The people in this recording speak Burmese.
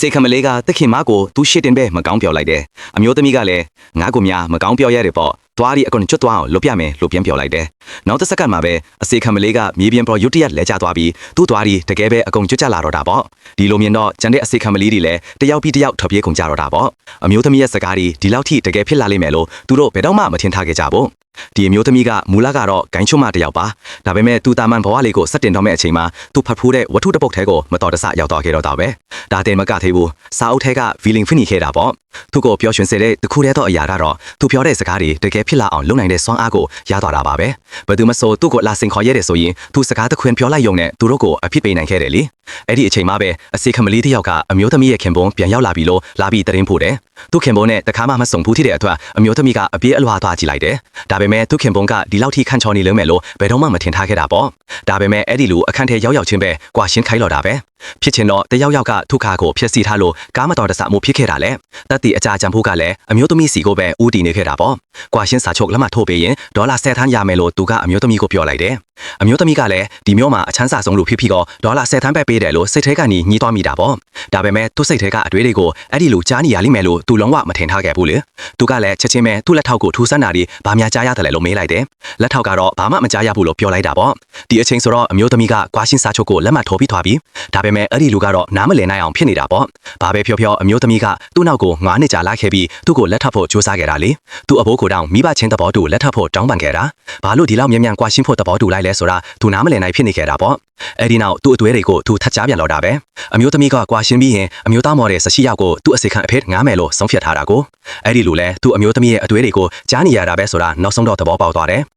စေခမလေးကတခင်မကိုသူရှစ်တင်ပဲမကောင်းပြောလိုက်တယ်အမျိုးသမီးကလည်းငါ့ကိုများမကောင်းပြောရတယ်ပေါ့သွားရီအကုန်ကျွတ်သွားအောင်လုပ်ပြမယ်လို့ပြန်ပြောလိုက်တယ်နောက်တစ်စက္ကန့်မှာပဲအစေခမလေးကမြေပြင်ပေါ်ရုတ်တရက်လဲကျသွားပြီးသူ့သွားရီတကယ်ပဲအကုန်ကျွတ်ကျလာတော့တာပေါ့ဒီလိုမြင်တော့ကျန်တဲ့အစေခမလေးတွေလည်းတယောက်ပြီးတယောက်ထွက်ပြေးကုန်ကြတော့တာပေါ့အမျိုးသမီးရဲ့စကားဒီလောက်ထိတကယ်ဖြစ်လာလိမ့်မယ်လို့သူတို့ဘယ်တော့မှမထင်ထားခဲ့ကြဘူးဒီအမျိုးသမီးကမူလကတော့ဂိုင်းချုံမတယောက်ပါဒါပေမဲ့သူတာမန်ဘဝလေးကိုစက်တင်တော့မဲ့အချိန်မှာသူဖတ်ဖိုးတဲ့ဝတ္ထုတစ်ပုဒ်ထဲကိုမတော်တဆရောက်သွားခဲ့တော့တာပဲဒါတင်မကသေးဘူးစာအုပ်ထဲက feeling ဖိနေခဲ့တာပေါ့သူကိုပျော်ရွှင်စေတဲ့တခုတည်းသောအရာကတော့သူပြောတဲ့စကားတွေတကယ်ဖြစ်လာအောင်လုပ်နိုင်တဲ့စွမ်းအားကိုရသွားတာပါပဲဘယ်သူမဆိုသူ့ကိုလာစင်ခေါ်ရဲတယ်ဆိုရင်သူစကားတခွင်ပြောလိုက်ရုံနဲ့သူတို့ကိုအဖြစ်ပေးနိုင်ခဲ့တယ်လေအဲ့ဒီအချိန်မှာပဲအစေခမလေးတစ်ယောက်ကအမျိုးသမီးရဲ့ခင်ပွန်းပြန်ရောက်လာပြီလို့လာပြီးသတင်းပို့တယ်သူခင်ပွန်းနဲ့တခါမှမဆုံဘူးတဲ့အတွက်အမျိုးသမီးကအပြေးအလွှာသွားကြည့်လိုက်တယ်ဒါပေမဲ့သူခင်ပွန်းကဒီလောက်ထိခန့်ချော်နေလုံးမယ်လို့ဘယ်တော့မှမထင်ထားခဲ့တာပေါ့ဒါပေမဲ့အဲ့ဒီလိုအခန့်ထဲရောက်ချင်းပဲကွာရှင်းခိုင်းတော့တာပဲဖြစ်ချင်တော့တယောက်ကထုခါကိုဖျက်ဆီးထားလို့ကားမတော်တဆမှုဖြစ်ခဲ့တာလေတက်တီအကြကြံဖို့ကလည်းအမျိုးသမီးစီကိုပဲဦးတည်နေခဲ့တာပေါ့ကွာရှင်းစာချုပ်လက်မှတ်ထိုးပေးရင်ဒေါ်လာ10 သန်းရမယ်လို့သူကအမျိုးသမီးကိုပြောလိုက်တယ်အမျိုးသမီးကလည်းဒီမျိုးမှာအချမ်းစာဆုံးလို့ဖြစ်တော့ဒေါ်လာ10 သန်းပဲပေးတယ်လို့စိတ်ထဲကနေညှိသွားမိတာပေါ့ဒါပေမဲ့သူ့စိတ်ထဲကအတွေးတွေကိုအဲ့ဒီလိုကြားနေရလိမ့်မယ်လို့သူလုံးဝမထင်ထားခဲ့ဘူးလေသူကလည်းချက်ချင်းပဲသူ့လက်ထောက်ကိုထူဆန်းတာဒီဘာများကြားရတယ်လဲလို့မေးလိုက်တယ်လက်ထောက်ကတော့ဘာမှမကြားရဘူးလို့ပြောလိုက်တာပေါ့ဒီအချိန်ဆိုတော့အမျိုးသမီးကကွာရှင်းစာချုပ်ကိုလက်မှတ်ထိုးပြီးသွားပြီဒါပေမဲ့အဲ့ဒီလူကတော့နားမလည်နိုင်အောင်ဖြစ်နေတာပေါ့ဘာပဲပြောအမျိုးသမီးကသူ့နောက်ကို9နှစ်ကြာလိုက်ခဲ့ပြီးသူ့ကိုလက်ထပ်ဖို့ကြိုးစားခဲ့တာလေသူ့အဘိုးကိုတောင်မိဘချင်းသဘောတူလက်ထပ်ဖို့တောင်းပန်ခဲ့တာဘာလို့ဒီလောက်မြန်မြန်ကွာရှင်းဖို့သဘောတူလိုက်လဲဆိုတာသူနားမလည်နိုင်ဖြစ်နေခဲ့တာပေါ့အဲ့ဒီနောက်သူ့အသွေးတွေကိုသူထပ်ကြားပြန်တော့တာပဲအမျိုးသမီးကကွာရှင်းပြီးရင်အမျိုးသားမော်ဒယ်ဆရှိရောက်ကိုသူ့အစေခံအဖေငားမယ်လို့ဆုံးဖြတ်ထားတာကိုအဲ့ဒီလိုလဲသူ့အမျိုးသမီးရဲ့အသွေးတွေကိုကြားနေရတာပဲဆိုတာနောက်ဆုံးတော့သဘောပေါက်သွားတယ်